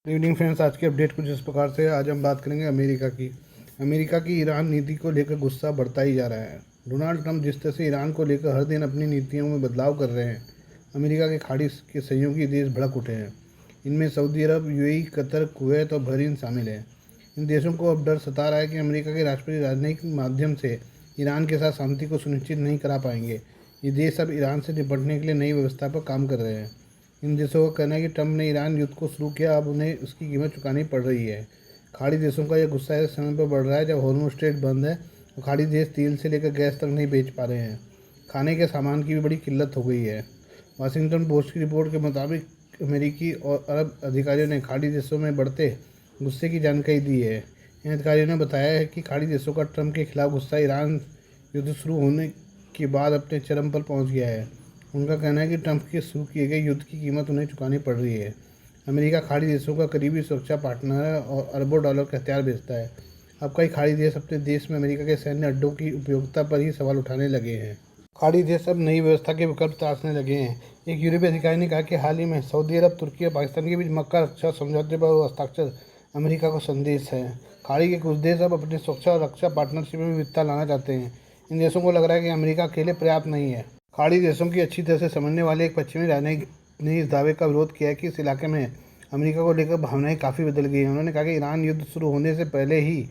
Good evening friends. आज की update कुछ इस प्रकार से। आज हम बात करेंगे अमेरिका की ईरान नीति को लेकर गुस्सा बढ़ता ही जा रहा है। डोनाल्ड ट्रंप जिस तरह से ईरान को लेकर हर दिन अपनी नीतियों में बदलाव कर रहे हैं, अमेरिका के खाड़ी के सहयोगी देश भड़क उठे हैं। इनमें सऊदी अरब, यूएई, कतर, कुवैत और बहरीन शामिल हैं। इन देशों को अब डर सता रहा है कि अमेरिका के राष्ट्रपति राजनयिक माध्यम से ईरान के साथ शांति को सुनिश्चित नहीं करा पाएंगे। ये देश अब ईरान से निपटने के लिए नई व्यवस्था पर काम कर रहे हैं। इन देशों का कहना है कि ट्रंप ने ईरान युद्ध को शुरू किया, अब उन्हें उसकी कीमत चुकानी पड़ रही है। खाड़ी देशों का यह गुस्सा इस समय पर बढ़ रहा है जब हॉर्मुज़ स्ट्रेट बंद है और खाड़ी देश तेल से लेकर गैस तक नहीं बेच पा रहे हैं। खाने के सामान की भी बड़ी किल्लत हो गई है। वाशिंगटन पोस्ट की रिपोर्ट के मुताबिक अमेरिकी और अरब अधिकारियों ने खाड़ी देशों में बढ़ते गुस्से की जानकारी दी है। इन अधिकारियों ने बताया है कि खाड़ी देशों का ट्रंप के खिलाफ गुस्सा ईरान युद्ध शुरू होने के बाद अपने चरम पर पहुंच गया है। उनका कहना है कि ट्रंप के शुरू किए गए युद्ध की कीमत उन्हें चुकानी पड़ रही है। अमेरिका खाड़ी देशों का करीबी सुरक्षा पार्टनर है और अरबों डॉलर के हथियार बेचता है। अब कई खाड़ी देश अपने देश में अमेरिका के सैन्य अड्डों की उपयोगिता पर ही सवाल उठाने लगे हैं। खाड़ी देश अब नई व्यवस्था के विकल्प तलाशने लगे हैं। एक यूरोपीय अधिकारी ने कहा कि हाल ही में सऊदी अरब, तुर्की और पाकिस्तान के बीच मक्का रक्षा समझौते पर हुआ हस्ताक्षर अमेरिका को संदेश है। खाड़ी के कुछ देश अब अपनी सुरक्षा और रक्षा पार्टनरशिप में विविधता लाना चाहते हैं। इन देशों को लग रहा है कि अमेरिका अकेले पर्याप्त नहीं है। खाड़ी देशों की अच्छी तरह से समझने वाले एक पश्चिमी राजनयिक ने इस दावे का विरोध किया है कि इस इलाके में अमेरिका को लेकर भावनाएं काफ़ी बदल गई हैं। उन्होंने कहा कि ईरान युद्ध शुरू होने से पहले ही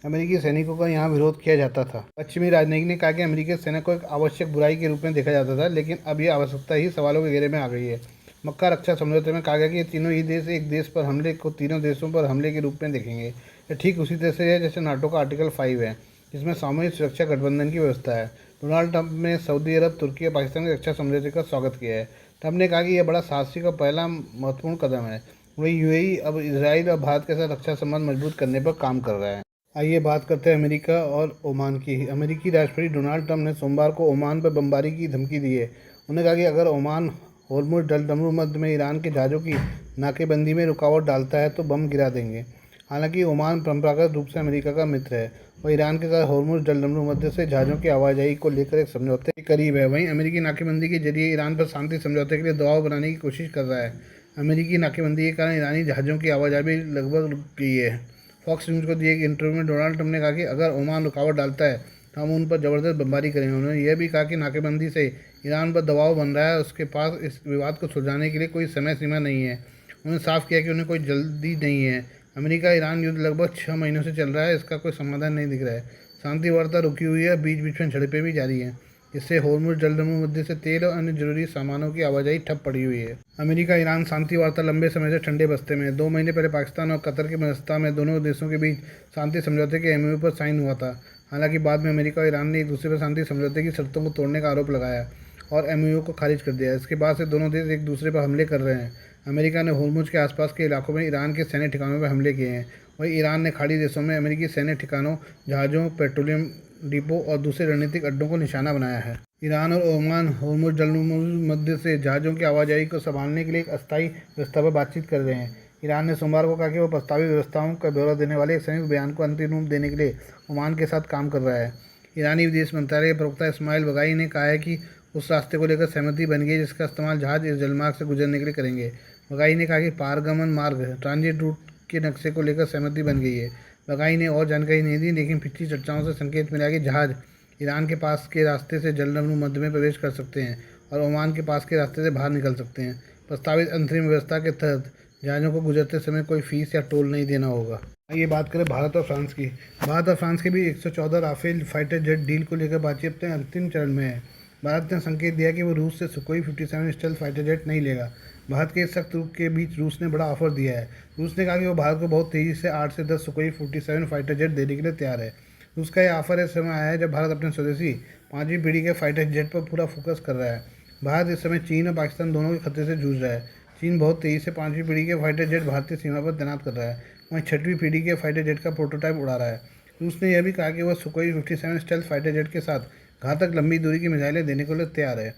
अमेरिकी सैनिकों का यहाँ विरोध किया जाता था। पश्चिमी राजनयिक ने कहा कि अमेरिकी सेना को एक आवश्यक बुराई के रूप में देखा जाता था, लेकिन अब यह आवश्यकता ही सवालों के घेरे में आ गई है। मक्का रक्षा समझौते में कहा गया कि ये तीनों ही देश एक देश पर हमले को तीनों देशों पर हमले के रूप में देखेंगे। ये ठीक उसी तरह से है जैसे नाटो का आर्टिकल 5 है, जिसमें सामूहिक सुरक्षा गठबंधन की व्यवस्था है। डोनाल्ड ट्रंप ने सऊदी अरब, तुर्की और पाकिस्तान के रक्षा समझौते का स्वागत किया है। ट्रंप ने कहा कि यह बड़ा साहसिक और पहला महत्वपूर्ण कदम है। वहीं यूएई अब इजराइल और भारत के साथ रक्षा संबंध मजबूत करने पर काम कर रहा है। आइए बात करते हैं अमेरिका और ओमान की। अमेरिकी राष्ट्रपति डोनाल्ड ट्रंप ने सोमवार को ओमान पर बमबारी की धमकी दी है। उन्होंने कहा कि अगर ओमान हॉर्मुज़ जलसंधि मध्य में ईरान के जहाज़ों की नाकेबंदी में रुकावट डालता है तो बम गिरा देंगे। हालांकि ओमान परंपरागत रूप से अमेरिका का मित्र है और ईरान के साथ हॉर्मुज़ जलसंधि मध्य से जहाज़ों की आवाजाही को लेकर एक समझौते के करीब है। वहीं अमेरिकी नाकेबंदी के जरिए ईरान पर शांति समझौते के लिए दबाव बनाने की कोशिश कर रहा है। अमेरिकी नाकेबंदी के कारण ईरानी जहाज़ों की आवाजाही लगभग रुक गई है। फॉक्स न्यूज़ को दिए एक इंटरव्यू में डोनाल्ड ट्रंप ने कहा कि अगर ओमान रुकावट डालता है तो हम उन पर ज़बरदस्त बमबारी करेंगे। उन्होंने यह भी कहा कि नाकेबंदी से ईरान पर दबाव बन रहा है, उसके पास इस विवाद को सुलझाने के लिए कोई समय सीमा नहीं है। उन्होंने साफ किया कि उन्हें कोई जल्दी नहीं है। अमेरिका ईरान युद्ध लगभग 6 महीनों से चल रहा है, इसका कोई समाधान नहीं दिख रहा है। शांति वार्ता रुकी हुई है, बीच बीच में झड़पें भी जारी हैं। इससे हॉर्मुज़ जलसंधि मध्य से तेल और अन्य जरूरी सामानों की आवाजाही ठप पड़ी हुई है। अमेरिका ईरान शांति वार्ता लंबे समय से ठंडे बस्ते में है। 2 महीने पहले पाकिस्तान और कतर की मध्यस्थता में दोनों देशों के बीच शांति समझौते के एमओयू पर साइन हुआ था। हालांकि बाद में अमेरिका और ईरान ने एक दूसरे पर शांति समझौते की शर्तों को तोड़ने का आरोप लगाया और एमओयू को खारिज कर दिया। इसके बाद से दोनों देश एक दूसरे पर हमले कर रहे हैं। अमेरिका ने हॉर्मुज़ के आसपास के इलाकों में ईरान के सैन्य ठिकानों पर हमले किए हैं। वहीं ईरान ने खाड़ी देशों में अमेरिकी सैन्य ठिकानों, जहाज़ों, पेट्रोलियम डिपो और दूसरे रणनीतिक अड्डों को निशाना बनाया है। ईरान और ओमान हॉर्मुज़ जलसंधि मध्य से जहाज़ों की आवाजाही को संभालने के लिए एक अस्थायी व्यवस्था पर बातचीत कर रहे हैं। ईरान ने सोमवार को कहा कि वो प्रस्तावित व्यवस्थाओं का ब्यौरा देने वाले एक संयुक्त बयान को अंतिम रूप देने के लिए ओमान के साथ काम कर रहा है। ईरानी विदेश मंत्रालय के प्रवक्ता इस्माइल बगाई ने कहा है कि उस रास्ते को लेकर सहमति बन गई जिसका इस्तेमाल जहाज़ इस जलमार्ग से गुजरने के लिए करेंगे। बगाई ने कहा कि पारगमन मार्ग ट्रांजिट रूट के नक्शे को लेकर सहमति बन गई है। बगाई ने और जानकारी नहीं दी, लेकिन पिछली चर्चाओं से संकेत मिला कि जहाज़ ईरान के पास के रास्ते से जलसंधि मध्य में प्रवेश कर सकते हैं और ओमान के पास के रास्ते से बाहर निकल सकते हैं। प्रस्तावित अंतरिम व्यवस्था के तहत जहाज़ों को गुजरते समय कोई फीस या टोल नहीं देना होगा। आइए बात करें भारत और फ्रांस की। भारत और फ्रांस के बीच 114 राफेल फाइटर जेट डील को लेकर बातचीत अपने अंतिम चरण में है। भारत ने संकेत दिया कि वो रूस से सुखोई 57 स्टेल्थ फाइटर जेट नहीं लेगा। भारत के इस सख्त रुख के बीच रूस ने बड़ा ऑफर दिया है। रूस ने कहा कि वो भारत को बहुत तेज़ी से 8 से 10 सुखोई 57 फाइटर जेट देने के लिए तैयार है। रूस का यह ऑफर इस समय आया है जब भारत अपने स्वदेशी 5वीं पीढ़ी के फाइटर जेट पर पूरा फोकस कर रहा है। भारत इस समय चीन और पाकिस्तान दोनों के खतरे से जूझ रहा है। चीन बहुत तेज़ी से 5वीं पीढ़ी के फाइटर जेट भारतीय सीमा पर तैनात कर रहा है, वहीं 6वीं पीढ़ी के फाइटर जेट का प्रोटोटाइप उड़ा रहा है। रूस ने यह भी कहा कि वह सुखोई 57 स्टेल्थ फाइटर जेट के साथ घातक लंबी दूरी की मिसाइलें देने के लिए तैयार है।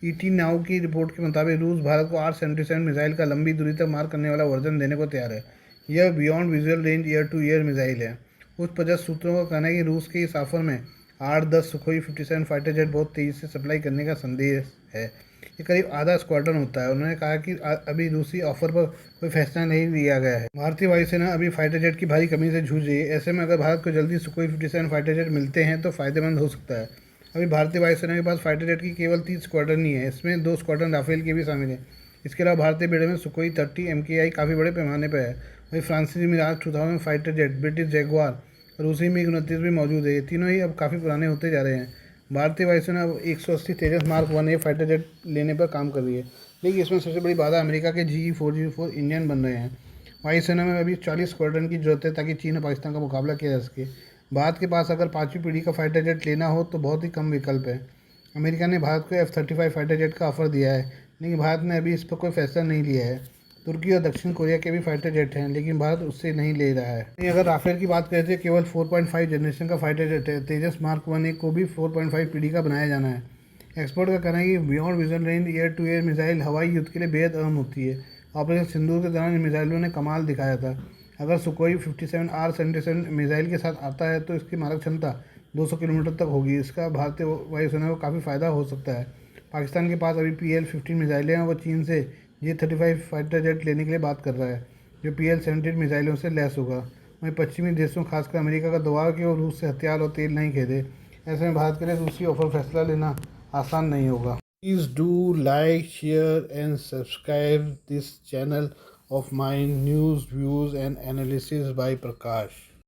ईटी नाउ की रिपोर्ट के मुताबिक रूस भारत को R-77 मिसाइल का लंबी दूरी तक मार करने वाला वर्जन देने को तैयार है। यह beyond visual range air to air missile है। उच्च पदस्थ सूत्रों का कहना है कि रूस के इस ऑफर में 8-10 सुखोई 57 फाइटर जेट बहुत तेज़ी से सप्लाई करने का संदेश है। ये करीब आधा स्क्वाड्रन होता है। उन्होंने कहा कि अभी रूसी ऑफर पर कोई फैसला नहीं लिया गया है। भारतीय वायुसेना अभी फाइटर जेट की भारी कमी से जूझ रही है। ऐसे में अगर भारत को जल्दी सुखोई 57 फाइटर जेट मिलते हैं तो फ़ायदेमंद हो सकता है। अभी भारतीय वायुसेना के पास फाइटर जेट की केवल 30 स्क्वाड्रन ही है। इसमें 2 स्क्वाड्रन राफेल के भी शामिल हैं। इसके अलावा भारतीय बेड़े में सुखोई 30 MKI काफ़ी बड़े पैमाने पर है। वहीं फ्रांसीसी Mirage 2000 fighter jet, British Jaguar, रूसी मिग 29 भी मौजूद है। ये तीनों ही अब काफ़ी पुराने होते जा रहे हैं। भारतीय वायुसेना अब 180 तेजस मार्क 1 ए फाइटर जेट लेने पर काम कर रही है, लेकिन इसमें सबसे बड़ी बाधा अमेरिका के GE-404 इंजन बन रहे हैं। वायुसेना में अभी 40 स्क्वाड्रन की जरूरत है ताकि चीन और पाकिस्तान का मुकाबला किया जा सके। भारत के पास अगर 5वीं पीढ़ी का फाइटर जेट लेना हो तो बहुत ही कम विकल्प है। अमेरिका ने भारत को F-35 फाइटर जेट का ऑफर दिया है, लेकिन भारत ने अभी इस पर कोई फैसला नहीं लिया है। तुर्की और दक्षिण कोरिया के भी फाइटर जेट हैं, लेकिन भारत उससे नहीं ले रहा है। नहीं, अगर राफेल की बात करें तो केवल 4.5 जनरेशन का फाइटर जेट है। तेजस मार्क 1 ए को भी 4.5 पीढ़ी का बनाया जाना है। एक्सपर्ट का कहना है कि beyond vision range air to air missile हवाई युद्ध के लिए बेहद अहम होती है। ऑपरेशन सिंदूर के दौरान इन मिसाइलों ने कमाल दिखाया था। अगर सुखोई 57 R-77 मिसाइल के साथ आता है तो इसकी मारक क्षमता 200 किलोमीटर तक होगी। इसका भारतीय वायुसेना को काफ़ी फायदा हो सकता है। पाकिस्तान के पास अभी PL-15 मिसाइलें हैं और वो चीन से J-35 फाइटर जेट लेने के लिए बात कर रहा है, जो PL-78 मिसाइलों से लैस होगा। वहीं पश्चिमी देशों खासकर अमेरिका का दबाव है कि वो रूस से हथियार और तेल नहीं खरीदे। ऐसे में भारत के लिए रूसी ऑफर फैसला लेना आसान नहीं होगा। Please do like, share and subscribe this channel of mine, news, views and analysis by Prakash.